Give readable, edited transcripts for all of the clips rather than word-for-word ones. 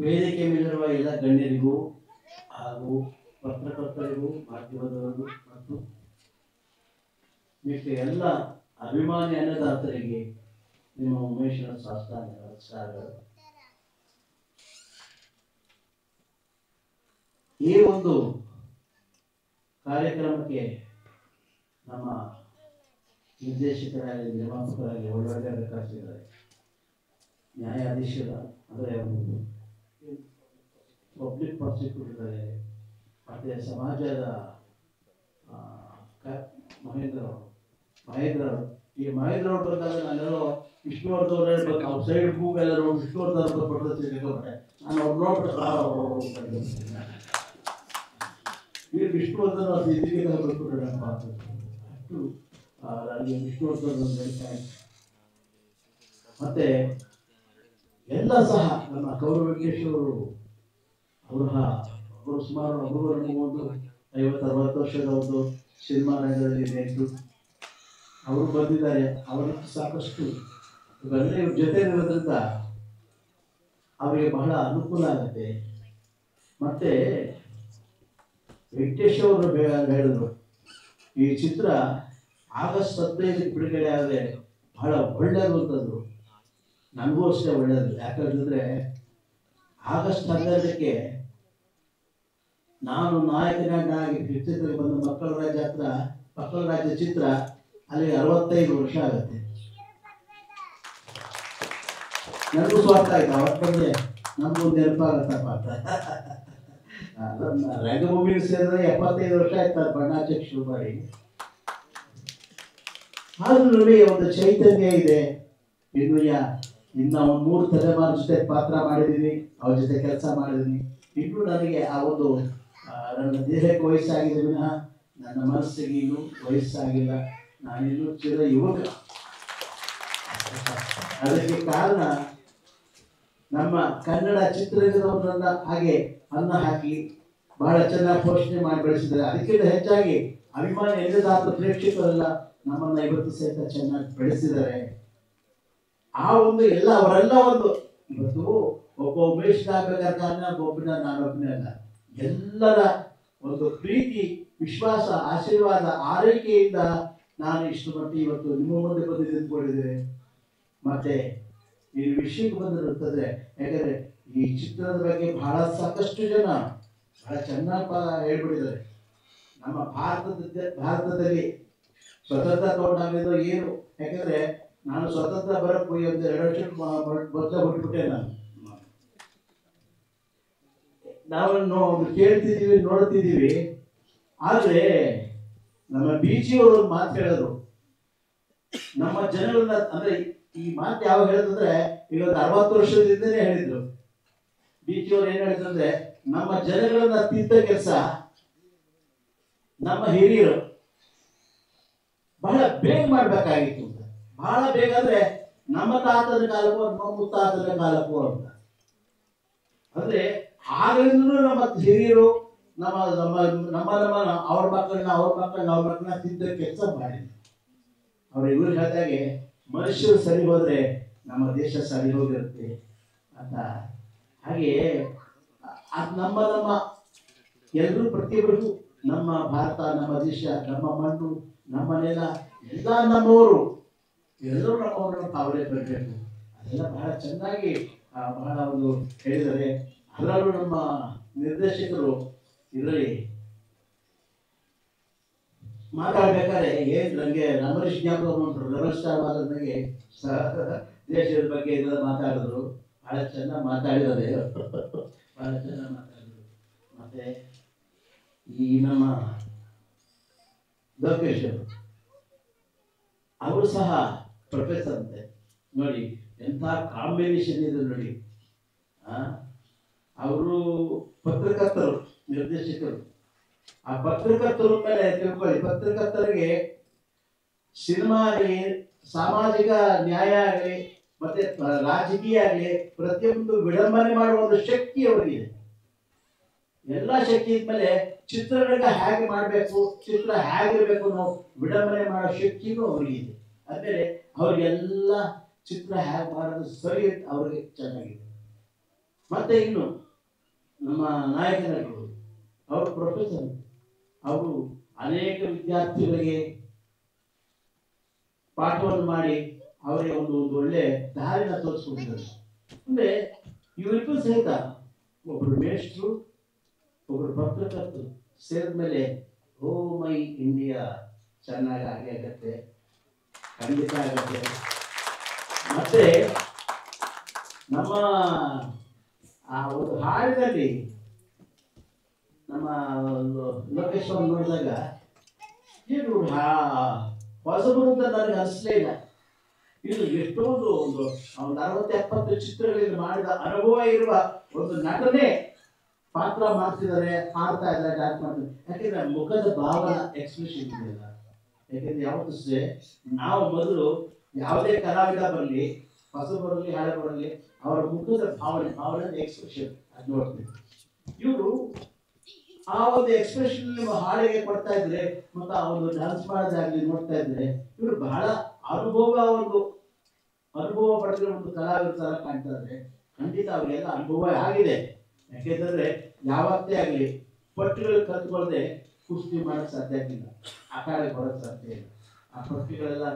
ವೇದಿಕೆ ಮೇಲಿರುವ ಎಲ್ಲ ಗಣ್ಯರಿಗೂ ಹಾಗೂ ಪತ್ರಕರ್ತರಿಗೂ ಮಾಧ್ಯಮದವರಿಗೂ ಮತ್ತು ಮಿಕ್ಕ ಎಲ್ಲ ಅಭಿಮಾನಿ ಅನ್ನದಾತರಿಗೆ ನಿಮ್ಮ ಉಮೇಶನ ಸಾಷ್ಟಾಂಗ ನಮಸ್ಕಾರಗಳು. ಈ ಒಂದು ಕಾರ್ಯಕ್ರಮಕ್ಕೆ ನಮ್ಮ ನಿರ್ದೇಶಕರಾಗಿ ನಿರ್ಮಾಪಕರಾಗಿ ಒಳ್ಳೊಳ್ಳೆ ಅವಕಾಶಗಳಿದ್ದಾರೆ. ನ್ಯಾಯಾಧೀಶರ ಅಂದರೆ ಪಬ್ಲಿಕ್ ಪ್ರಾಸಿಕ್ಯೂಟರ್ ಇದ್ದಾರೆ, ಮತ್ತು ಸಮಾಜದ ಮಹೇಂದ್ರ ಈ ಮಹೇಂದ್ರ ಅವ್ರು ಬಂದಾಗ ನಾನೆಲ್ಲೋ ವಿಷ್ಣುವರ್ಧನ್ ಹೇಳ್ಬೇಕು, ಅವ್ರ ಸೈಡ್ ಮೂಗ್ ಎಲ್ಲ ನೋಡಿ ವಿಷ್ಣುವರ್ಧನ್ ಬರ್ಬಿಟ್ಟೆ ನಾನು ಅವ್ರು ನೋಡ್ಬಿಟ್ಟು ಈ ವಿಷ್ಣುವರ್ಧನ್ ಅವ್ರ ಇದಕ್ಕೆ ಬರ್ಬಿಟ್ರಪ್ಪ ಅಷ್ಟು ನನಗೆ ವಿಷ್ಣುವರ್ಧನ್ ಮತ್ತೆ ಎಲ್ಲ ಸಹ ನಮ್ಮ ಕೌರವ ವೆಂಕಟೇಶ್ವರು ಅವರು ಸುಮಾರು ಒಂದು 50-60 ವರ್ಷದ ಒಂದು ಸಿನಿಮಾ ರಂಗದಲ್ಲಿ ನೆಟ್ಟು ಅವರು ಬಂದಿದ್ದಾರೆ. ಅವರಿಗೆ ಸಾಕಷ್ಟು ಇವೆಲ್ಲ ಇವ್ರ ಜೊತೆ ಇರೋದ್ರಿಂದ ಅವರಿಗೆ ಬಹಳ ಅನುಕೂಲ ಆಗುತ್ತೆ. ಮತ್ತೆ ವೆಂಕಟೇಶ್ ಅವರು ಹೇಳಿದ್ರು, ಈ ಚಿತ್ರ ಆಗಸ್ಟ್ 15 ಬಿಡುಗಡೆ ಆದರೆ ಬಹಳ ಒಳ್ಳೆಯದು ಅಂತಂದ್ರು. ನನಗೂ ಅಷ್ಟೇ ಒಳ್ಳೆಯದು. ಯಾಕಂತಂದ್ರೆ ಆಗಸ್ಟ್ 12ಕ್ಕೆ ನಾನು ನಾಯಕನಾಗಿ ಚಿತ್ರಕ್ಕೆ ಬಂದ ಮಕ್ಕಳ ರಾಜ್ಯ ಚಿತ್ರ ಅಲ್ಲಿ 65 ವರ್ಷ ಆಗುತ್ತೆ. ನನಗೂ ಸ್ವಾರ್ಥ ಆಯ್ತು, ಅವತ್ತು ಬಂದೆ ನಮಗೂ ನೆನಪಾಗತ್ತಪ್ಪ ಅಂತ. ರಂಗಭೂಮಿಗೆ ಸೇರಿದ್ರೆ 75 ವರ್ಷ ಆಯ್ತು ಬಣ್ಣಾಚಕ್ ಶುರು ಮಾಡಿ. ಆದ್ರೂ ನೋಡಿ ಒಂದು ಚೈತನ್ಯ ಇದೆ. ಇನ್ನು ಒಂದು 3 ತಲೆಮಾರು ಜೊತೆ ಪಾತ್ರ ಮಾಡಿದ್ದೀನಿ, ಅವ್ರ ಜೊತೆ ಕೆಲಸ ಮಾಡಿದ್ದೀನಿ. ಇನ್ನೂ ನನಗೆ ಆ ಒಂದು ನನ್ನ ದೇಹಕ್ಕೆ ವಯಸ್ಸಾಗಿದೆ ವಿನಃ ನನ್ನ ಮನಸ್ಸಿಗೆ ಇನ್ನೂ ವಯಸ್ಸಾಗಿಲ್ಲ. ನಾನಿನ್ನೂ ಚಿರ ಯುವಕ. ಅದಕ್ಕೆ ಕಾರಣ ನಮ್ಮ ಕನ್ನಡ ಚಿತ್ರರಂಗದವರನ್ನ ಹಾಗೆ ಅನ್ನ ಹಾಕಿ ಬಹಳ ಚೆನ್ನಾಗಿ ಪೋಷಣೆ ಮಾಡಿ ಬೆಳೆಸಿದ್ದಾರೆ. ಅದಕ್ಕಿಂತ ಹೆಚ್ಚಾಗಿ ಅಭಿಮಾನಿ ಎಲ್ಲದಾದ ಪ್ರೇಕ್ಷಕರೆಲ್ಲ ನಮ್ಮನ್ನ ಇವತ್ತು ಸಹಿತ ಚೆನ್ನಾಗಿ ಬೆಳೆಸಿದ್ದಾರೆ. ಆ ಒಂದು ಎಲ್ಲ ಅವರೆಲ್ಲ ಒಂದು ಇವತ್ತು ಒಬ್ಬ ಉಮೇಶ್ ಆಗ್ಬೇಕಾದ ಕಾರಣ ಒಬ್ಬನ ನಾನೊಬ್ಬನೇ ಅಲ್ಲ, ಎಲ್ಲರ ಒಂದು ಪ್ರೀತಿ, ವಿಶ್ವಾಸ, ಆಶೀರ್ವಾದ, ಆರೈಕೆಯಿಂದ ನಾನು ಇಷ್ಟು ಮಟ್ಟಿಗೆ ಇವತ್ತು ನಿಮ್ಮ ಮುಂದೆ ಬಂದು ನಿಂತ್ಕೊಂಡಿದ್ದೇನೆ. ಮತ್ತೆ ಈ ವಿಷಯಕ್ಕೆ ಬಂದಿರುತ್ತದೆ. ಯಾಕಂದ್ರೆ ಈ ಚಿತ್ರದ ಬಗ್ಗೆ ಬಹಳ ಸಾಕಷ್ಟು ಜನ ಬಹಳ ಚೆನ್ನಾಗಿ ಹೇಳ್ಬಿಟ್ಟಿದ್ದಾರೆ. ನಮ್ಮ ಭಾರತದಲ್ಲಿ ಸ್ವತಂತ್ರ ತಗೊಂಡಾಗಿದ್ದು ಏನು, ಯಾಕಂದ್ರೆ ನಾನು ಸ್ವತಂತ್ರ ಬರಕ್ಕೆ ಹೋಗಿ ಒಂದು 2 ವರ್ಷ ಮೊದಲ ಬಿಟ್ಬಿಟ್ಟೆ. ನಾವು ಕೇಳ್ತಿದ್ದೀವಿ, ನೋಡ್ತಿದ್ದೀವಿ. ಆದ್ರೆ ನಮ್ಮ ಬೀಚಿಯವರು ಒಂದು ಮಾತು ಹೇಳಿದ್ರು, ನಮ್ಮ ಜನಗಳನ್ನ, ಅಂದ್ರೆ ಈ ಮಾತು ಯಾವಾಗ ಹೇಳಿದ್ರೆ ಈಗ ಒಂದು 60 ವರ್ಷದಿಂದನೇ ಹೇಳಿದ್ರು. ಬೀಚಿಯವರು ಏನ್ ಹೇಳಿದ್ರು ಅಂದ್ರೆ, ನಮ್ಮ ಜನಗಳನ್ನ ತಿದ್ದ ಕೆಲಸ ನಮ್ಮ ಹಿರಿಯರು ಬಹಳ ಬೇಗ ಮಾಡ್ಬೇಕಾಗಿತ್ತು ಅಂತ. ಬಹಳ ಬೇಗ ಅಂದ್ರೆ ನಮ್ಮ ತಾತನ ಕಾಲಕ್ಕೂ ನಮ್ಮ ಮುತ್ತಾತನ ಕಾಲಕ್ಕೂ ಅಂತ. ಅಂದ್ರೆ ಆಗಲಿಂದಲೂ ನಮ್ಮ ಹಿರಿಯರು ನಮ್ಮ ನಮ್ಮ ನಮ್ಮ ನಮ್ಮ ಅವ್ರ ಮಕ್ಕಳನ್ನ ತಿದ್ದ ಕೆಲಸ ಮಾಡಿದ್ರು. ಅವ್ರ ಇವ್ರ ಜೊತೆಗೆ ಮನುಷ್ಯರು ಸರಿ ಹೋದ್ರೆ ನಮ್ಮ ದೇಶ ಸರಿ ಹೋಗಿರುತ್ತೆ ಅಂತ. ಹಾಗೆ ನಮ್ಮ ನಮ್ಮ ಎಲ್ಲರೂ ಪ್ರತಿಯೊಬ್ಬರಿಗೂ ನಮ್ಮ ಭಾರತ, ನಮ್ಮ ದೇಶ, ನಮ್ಮ ಮಣ್ಣು, ನಮ್ಮ ನೆಲ ಎಲ್ಲ ನಮ್ಮವರು, ಎಲ್ಲರೂ ನಮ್ಮವ್ರನ್ನ ತಾವೇ ಬರಬೇಕು. ಅದೆಲ್ಲ ಬಹಳ ಚೆನ್ನಾಗಿ ಬಹಳ ಒಂದು ಹೇಳಿದ್ದಾರೆ. ಅದರಲ್ಲೂ ನಮ್ಮ ನಿರ್ದೇಶಕರು ಇದರಲ್ಲಿ ಮಾತಾಡ್ಬೇಕಾದ್ರೆ ನನಗೆ ರಮೇಶ್ ಜ್ಞಾಪಕ ರಮೇಶ್ ನನಗೆ ದೇಶದ ಬಗ್ಗೆ ಇದೆಲ್ಲ ಮಾತಾಡಿದ್ರು. ಬಹಳ ಚೆನ್ನಾಗಿ ಮಾತಾಡಿದ್ದಾರೆ, ಬಹಳ ಚೆನ್ನಾಗಿ ಮಾತಾಡಿದ್ರು. ಮತ್ತೆ ಈ ನಮ್ಮ ಲೋಕೇಶ್ ಅವರು ಸಹ ಪ್ರೊಫೆಸರ್ ಅಂತೆ. ನೋಡಿ ಎಂಥ ಕಾಂಬಿನೇಷನ್ ಇದೆ ನೋಡಿ. ಅವರು ಪತ್ರಕರ್ತರು, ನಿರ್ದೇಶಕರು. ಆ ಪತ್ರಕರ್ತರು ಮೇಲೆ ತಿಳ್ಕೊಳ್ಳಿ, ಪತ್ರಕರ್ತರಿಗೆ ಸಿನಿಮಾ ಆಗಲಿ, ಸಾಮಾಜಿಕ ನ್ಯಾಯ ಆಗಲಿ, ಮತ್ತೆ ರಾಜಕೀಯ ಆಗಲಿ, ಪ್ರತಿಯೊಂದು ವಿಡಂಬನೆ ಮಾಡುವ ಒಂದು ಶಕ್ತಿ ಅವರಿಗಿದೆ. ಎಲ್ಲ ಶಕ್ತಿ ಇದ್ಮೇಲೆ ಚಿತ್ರರಂಗ ಹೇಗೆ ಮಾಡಬೇಕು, ಚಿತ್ರ ಹೇಗಿರ್ಬೇಕು ನಾವು ವಿಡಂಬನೆ ಮಾಡೋ ಶಕ್ತಿನೂ ಅವರಿಗಿದೆ. ಆದ್ಮೇಲೆ ಅವ್ರಿಗೆಲ್ಲ ಚಿತ್ರ ಹೇಗೆ ಮಾಡೋದು ಸರಿ ಅವ್ರಿಗೆ ಚೆನ್ನಾಗಿದೆ. ಮತ್ತೆ ಇನ್ನು ನಮ್ಮ ನಾಯಕ ನಟರು, ಅವರು ಪ್ರೊಫೆಸರ್, ಅವರು ಅನೇಕ ವಿದ್ಯಾರ್ಥಿಗಳಿಗೆ ಪಾಠವನ್ನು ಮಾಡಿ ಅವರಿಗೆ ಒಂದು ಒಳ್ಳೆ ದಾರಿನ ತೋರಿಸ್ಕೊಟ್ಟಿದ್ದಾರೆ. ಅಂದ್ರೆ ಇವರಿಗೂ ಸಹಿತ ಒಬ್ಬರು ಮೇಷ್ಟ್ರು, ಒಬ್ಬರು ಪತ್ರಕರ್ತರು ಸೇರಿದ್ಮೇಲೆ ಓ ಮೈ ಇಂಡಿಯಾ ಚೆನ್ನಾಗಿ ಆಗಿ ಆಗತ್ತೆ, ಖಂಡಿತ ಆಗತ್ತೆ. ಮತ್ತೆ ನಮ್ಮ ಆ ಒಂದು ಹಾಡಿನಲ್ಲಿ ನಮ್ಮ ಲೋಕೇಶ್ ಅವ್ರು ನೋಡಿದಾಗ ಏನು ಹೊಸಬರು ಅಂತ ನನಗೆ ಅನಿಸ್ಲೇ ಇಲ್ಲ. ಇದು ಎಷ್ಟೊಂದು ಒಂದು 60-70 ಚಿತ್ರಗಳಿಂದ ಮಾಡಿದ ಅನುಭವ ಇರುವ ಒಂದು ನಟನೆ ಪಾತ್ರ ಮಾಡ್ತಿದ್ದಾರೆ, ಆಡ್ತಾ ಇದ್ದಾರೆ, ಡ್ಯಾನ್ಸ್ ಮಾಡ್ತಿದ್ದಾರೆ. ಯಾಕೆಂದ್ರೆ ಮುಖದ ಭಾವನ ಎಕ್ಸ್ಪ್ರೆಷನ್ ಇದೆಯಲ್ಲ. ಯಾಕೆಂದ್ರೆ ಯಾವತ್ತೂ ನಾವು ಮೊದಲು ಯಾವುದೇ ಕಲಾವಿದ ಬರಲಿ, ಹೊಸ ಬರಲಿ, ಹಳೆ ಬರಲಿ, ಅವರ ಮುಖದ ಭಾವನೆ ಎಕ್ಸ್ಪ್ರೆಷನ್ ಅದು ನೋಡ್ತೀವಿ. ಇವರು ಆ ಒಂದು ಎಕ್ಸ್ಪ್ರೆಷನ್ ನಿಮ್ಮ ಹಾಡಿಗೆ ಕೊಡ್ತಾ ಇದ್ರೆ ಮತ್ತು ಆ ಒಂದು ಡ್ಯಾನ್ಸ್ ಮಾಡೋದಾಗ್ಲಿ ನೋಡ್ತಾ ಇದ್ರೆ ಇವರು ಬಹಳ ಅನುಭವ ಪಡೆದಿರೋ ಒಂದು ಕಲಾವಿದ ತರ ಕಾಣ್ತಾ ಇದ್ರೆ ಖಂಡಿತ ಅವರಿಗೆಲ್ಲ ಅನುಭವ ಆಗಿದೆ. ಯಾಕೆಂದ್ರೆ ಯಾವತ್ತೇ ಆಗಲಿ ಪಟ್ಟಿಗಳು ಕಲ್ತ್ಕೊಳ್ಳದೆ ಕುಸ್ತಿ ಮಾಡಕ್ ಸಾಧ್ಯ ಆಗಿಲ್ಲ, ಅಖಾಡೆ ಬರೋಕ್ ಸಾಧ್ಯ ಇಲ್ಲ. ಆ ಪಟ್ಟಿಗಳೆಲ್ಲ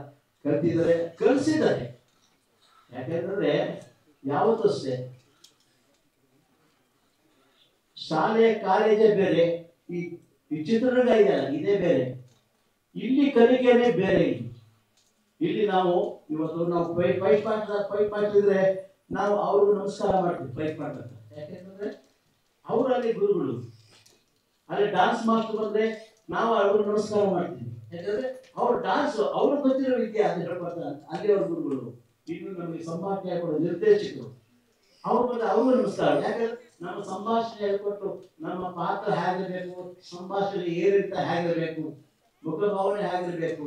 ಕಲಿಸಿದ್ದಾರೆ. ಯಾಕೆಂದ್ರೆ ಯಾವತ್ತೂ ಅಷ್ಟೇ ಶಾಲೆ ಕಾಲೇಜೇ ಬೇರೆ, ಈ ಚಿತ್ರರಂಗ ಇದೆಯಲ್ಲ ಇದೇ ಬೇರೆ, ಇಲ್ಲಿ ಕಲಿಕೆನೇ ಬೇರೆ. ಇಲ್ಲಿ ನಾವು ಇವತ್ತು ನಾವು ಫೈಟ್ ಮಾಡ್ತಿದ್ರೆ ನಾವು ಅವ್ರಿಗೂ ನಮಸ್ಕಾರ ಮಾಡ್ತೀವಿ ಫೈಟ್ ಮಾಡ್ತಾರೆ. ಯಾಕೆಂದ್ರೆ ಅವರು ಅಲ್ಲಿ ಗುರುಗಳು, ಅಲ್ಲಿ ಡಾನ್ಸ್ ಮಾಸ್ಟರ್ ಬಂದ್ರೆ ನಾವು ಅವ್ರಿಗೆ ನಮಸ್ಕಾರ ಮಾಡ್ತೀವಿ. ಯಾಕಂದ್ರೆ ಅವ್ರ ಡಾನ್ಸ್ ಅವ್ರ ಗೊತ್ತಿರೋ ವಿದ್ಯೆ ಅದು ಹೇಳ್ಕೊಡ್ತಾರೆ, ಅಲ್ಲಿ ಅವ್ರ ಗುರುಗಳು. ಇನ್ನು ನಮಗೆ ಸಂಭಾಷಣೆ ಹೇಳ್ಕೊಡೋ ನಿರ್ದೇಶಕರು, ಅವ್ರ ಬಂದ್ರೆ ಅವ್ರಿಗೂ ನಮಸ್ಕಾರ. ಯಾಕಂದ್ರೆ ನಮ್ಮ ಸಂಭಾಷಣೆ ಹೇಳ್ಕೊಟ್ಟು ನಮ್ಮ ಪಾತ್ರ ಹೇಗಿರ್ಬೇಕು, ಸಂಭಾಷಣೆ ಏರಿತ ಹೇಗಿರ್ಬೇಕು, ಮುಖಭಾವನೆ ಹೇಗಿರ್ಬೇಕು,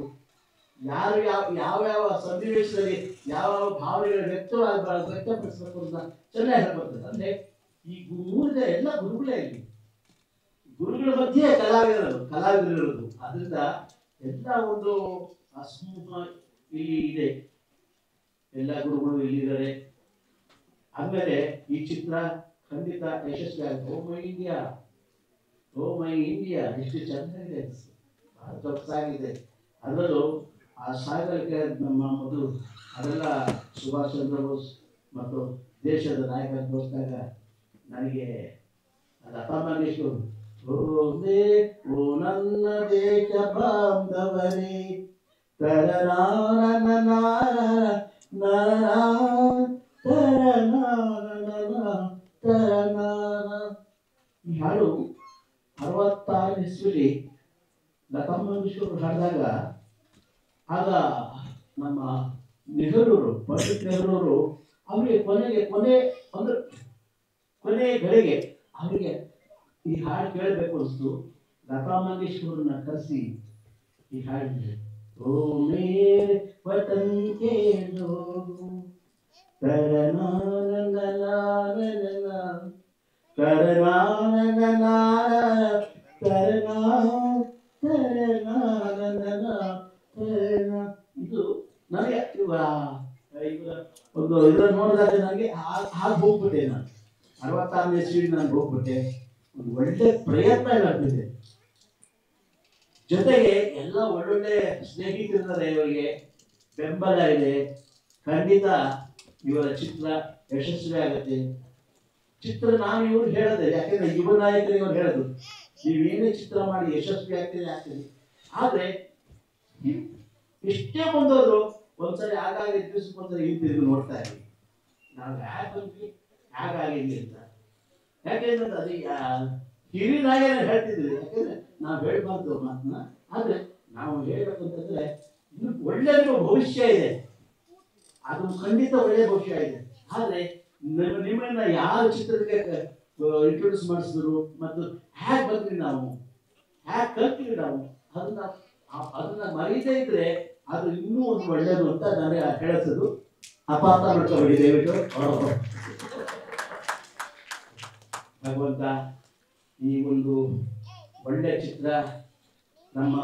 ಯಾರು ಯಾವ ಸನ್ನಿವೇಶದಲ್ಲಿ ಯಾವ ಭಾವನೆಗಳು ವ್ಯಕ್ತಪಡಿಸಬೇಕು ಅಂತ ಚೆನ್ನಾಗಿ ಹೇಳ್ಕೊಡ್ತಾರೆ. ಅಂದ್ರೆ ಈ ಎಲ್ಲ ಗುರುಗಳೇ ಇಲ್ಲಿ, ಗುರುಗಳ ಮಧ್ಯೆ ಕಲಾವಿದರಿರೋದು. ಅದರಿಂದ ಎಲ್ಲ ಒಂದು ಅಸಮೂಹ ಇಲ್ಲಿ ಇದೆ, ಎಲ್ಲ ಗುರುಗಳು ಇಲ್ಲಿದ್ದಾರೆ. ಆದ್ಮೇಲೆ ಈ ಚಿತ್ರ ಖಂಡಿತ ಯಶಸ್ವಿ ಆಗುತ್ತೆ. ಓ ಮೈ ಇಂಡಿಯಾ ಎಷ್ಟು ಚೆನ್ನಾಗಿದೆ, ಬಹಳ ಸೊಗಸಾಗಿದೆ. ಅದರಲ್ಲೂ ಆ ಸಾಗರಕ್ಕೆ ನಮ್ಮ ಮೊದಲು ಅದೆಲ್ಲ ಸುಭಾಷ್ ಚಂದ್ರ ಬೋಸ್ ಮತ್ತು ದೇಶದ ನಾಯಕ ತೋರಿಸಿದಾಗ ನನಗೆ ಲತಾ ಮಂಗೇಶ್ಕರ್ ಓ ನನ್ನ ದೇಶ ಬಾಂಧವರೇ ಈ ಹಾಡು 66 ಇಸ್ವಿಲಿ ಲತಾ ಮಂಗೇಶ್ಕರ್ ಹಾಡಿದಾಗ ಆಗ ನಮ್ಮ ಪಂಡಿತ್ ನೆಹರೂರು ಅವರಿಗೆ ಕೊನೆ ಗಳಿಗೆ ಅವರಿಗೆ ಈ ಹಾಡು ಕೇಳಬೇಕು ಅನಿಸ್ತು. ಲತಾ ಮಂಗೇಶ್ಕರ್ನ ಕರೆಸಿ ಈ ಹಾಡಿದ್ರೆ ಓ ಮೇರೆ ವತನ್ ಕೆ ಲೋಗ್ ಇದು ನನಗೆ ಒಂದು ಇದನ್ನು ನೋಡಿದಾಗ ನನಗೆ ಹಾಗೆ ಹೋಗ್ಬಿಟ್ಟೆ. ನಾನು 66ನೇ ಇಸ್ವಿಗೆ ನಾನು ಹೋಗ್ಬಿಟ್ಟೆ. ಒಂದು ಒಳ್ಳೆ ಪ್ರಯತ್ನ ಆಗ್ತಿದೆ, ಜೊತೆಗೆ ಎಲ್ಲ ಒಳ್ಳೊಳ್ಳೆ ಸ್ನೇಹಿತರಿದ್ದಾರೆ, ಇವರಿಗೆ ಬೆಂಬಲ ಇದೆ. ಖಂಡಿತ ಇವರ ಚಿತ್ರ ಯಶಸ್ವಿ ಆಗುತ್ತೆ. ಚಿತ್ರ ನಾನು ಇವ್ರು ಹೇಳದೆ, ಯಾಕೆಂದ್ರೆ ಯುವ ನಾಯಕರು ಇವ್ರು ಹೇಳೋದು ನೀವೇನೇ ಚಿತ್ರ ಮಾಡಿ ಯಶಸ್ವಿ ಆಗ್ತದೆ. ಆದ್ರೆ ಎಷ್ಟೇ ಬಂದವರು ಒಂದ್ಸರಿ ಹಾಗಾಗಿ ದಿವಸಕ್ಕೊಂದ್ಸರಿ ಹಿಂತಿರುಗಿ ನೋಡ್ತಾ ಇದ್ವಿ, ನಾವು ಯಾಕೆ ಬಂದ್ವಿ ಹಾಗಾಗಿದ್ವಿ ಅಂತ. ಯಾಕೆಂದ್ರೆ ಅದು ಹಿರಿಯರಾಗೆ ಹೇಳ್ತಿದ್ವಿ, ಯಾಕೆಂದ್ರೆ ನಾವು ಹೇಳ್ಬಾರ್ದು ಮಾತನ್ನ. ಆದ್ರೆ ನಾವು ಹೇಳ್ಬೇಕು ಅಂತಂದ್ರೆ ಇನ್ನು ಒಳ್ಳೆ ಭವಿಷ್ಯ ಇದೆ, ಅದು ಖಂಡಿತ ಒಳ್ಳೆ ಭವಿಷ್ಯ ಇದೆ. ಆದ್ರೆ ನಿಮ್ಮನ್ನ ಯಾರು ಚಿತ್ರಕ್ಕೆ ಇಂಟ್ರೊಡ್ಯೂಸ್ ಮಾಡಿಸಿದ್ರು ಮತ್ತು ಹ್ಯಾಕ್ ಬಂದ್ವಿ ನಾವು, ಹ್ಯಾಕ್ ಕಲ್ತೀವಿ ನಾವು, ಅದನ್ನ ಮರೀದೇ ಇದ್ರೆ ಅದು ಇನ್ನೂ ಒಂದು ಒಳ್ಳೇದು ಅಂತ ನನಗೆ ಹೇಳಿಸೋದು. ಅಪಾರ್ಥ ಮಾಡ್ಕೊಬೇಡಿ ದಯವಿಟ್ಟು. ಭಗವಂತ ಈ ಒಂದು ಒಳ್ಳೆ ಚಿತ್ರ ನಮ್ಮ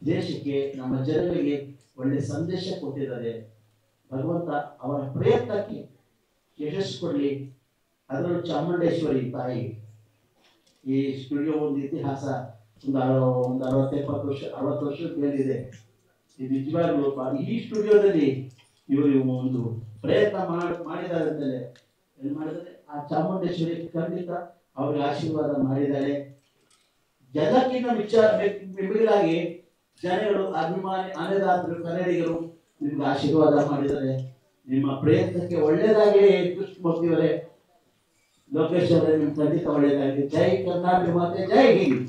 ದೇಶಕ್ಕೆ, ನಮ್ಮ ಜನರಿಗೆ ಒಳ್ಳೆ ಸಂದೇಶ ಕೊಟ್ಟಿದ್ದಾರೆ. ಭಗವಂತ ಅವರ ಪ್ರಯತ್ನಕ್ಕೆ ಯಶಸ್ಸು ಕೊಡಲಿ. ಅದರಲ್ಲೂ ಚಾಮುಂಡೇಶ್ವರಿ ತಾಯಿ. ಈ ಸ್ಟುಡಿಯೋ ಒಂದು ಇತಿಹಾಸ, ಒಂದು 60-70 ವರ್ಷದ ಮೇಲಿದೆ. ಇದು ನಿಜವಾಗ್ಲೂ ಈ ಸ್ಟುಡಿಯೋದಲ್ಲಿ ಇವರು ಒಂದು ಪ್ರಯತ್ನ ಮಾಡಿದ್ದಾರೆ ಅಂತಲೇ ಏನು ಮಾಡಿದರೆ ಆ ಚಾಮುಂಡೇಶ್ವರಿ ಖಂಡಿತ ಅವ್ರಿಗೆ ಆಶೀರ್ವಾದ ಮಾಡಿದ್ದಾರೆ. ಜನಕ್ಕಿಂತ ಮಿಗಿಲಾಗಿ ಜನಗಳು, ಅಭಿಮಾನಿ, ಅನ್ನದಾತರು, ಕನ್ನಡಿಗರು ನಿಮ್ಗೆ ಆಶೀರ್ವಾದ ಮಾಡಿದ್ದಾರೆ. ನಿಮ್ಮ ಪ್ರಯತ್ನಕ್ಕೆ ಒಳ್ಳೇದಾಗಲಿ. ಕೃಷ್ಣಮೂರ್ತಿಯವರೇ, ಲೋಕೇಶ್ ಅವರೇ, ನಿಮ್ಗೆ ಖಂಡಿತ ಒಳ್ಳೇದಾಗಲಿ. ಜೈ ಕರ್ನಾಟಕ ಮಾತೆ, ಜೈ ಹಿಂದ್.